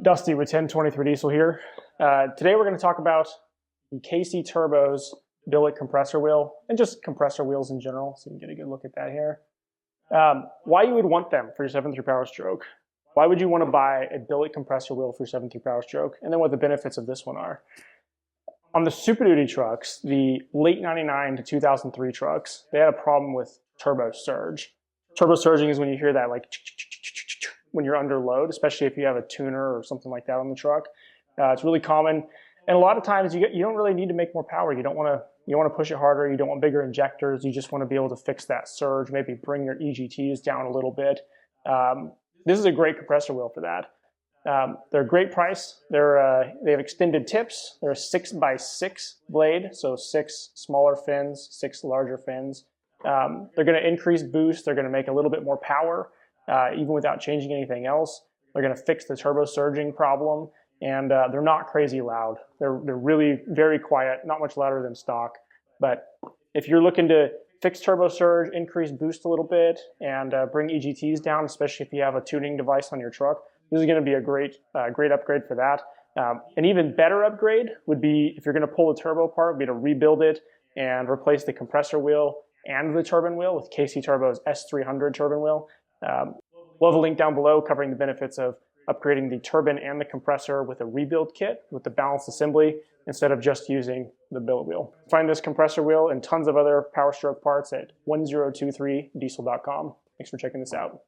Dusty with 1023 Diesel here. Today we're going to talk about the KC Turbo's billet compressor wheel and just compressor wheels in general, so you can get a good look at that here. Why you would want them for your 7.3 power stroke. Why would you want to buy a billet compressor wheel for your 7.3 power stroke, and then what the benefits of this one are. On the Super Duty trucks, the late 99 to 2003 trucks, they had a problem with turbo surge. Turbo surging is when you hear that like when you're under load, especially if you have a tuner or something like that on the truck. It's really common, and a lot of times you don't really need to make more power. You don't want to push it harder. You don't want bigger injectors. You just want to be able to fix that surge. Maybe bring your EGTs down a little bit. This is a great compressor wheel for that. They're a great price. They have extended tips. They're a 6x6 blade, so 6 smaller fins, 6 larger fins. They're going to increase boost. They're going to make a little bit more power, even without changing anything else. They're going to fix the turbo surging problem, and they're not crazy loud. They're really very quiet, not much louder than stock. But if you're looking to fix turbo surge, increase boost a little bit, and bring EGTs down, especially if you have a tuning device on your truck, this is going to be a great upgrade for that. An even better upgrade would be, if you're going to pull the turbo apart, would be to rebuild it and replace the compressor wheel and the turbine wheel with KC Turbo's S300 turbine wheel. We'll have a link down below covering the benefits of upgrading the turbine and the compressor with a rebuild kit with the balanced assembly instead of just using the billet wheel. Find this compressor wheel and tons of other power stroke parts at 1023diesel.com. Thanks for checking this out.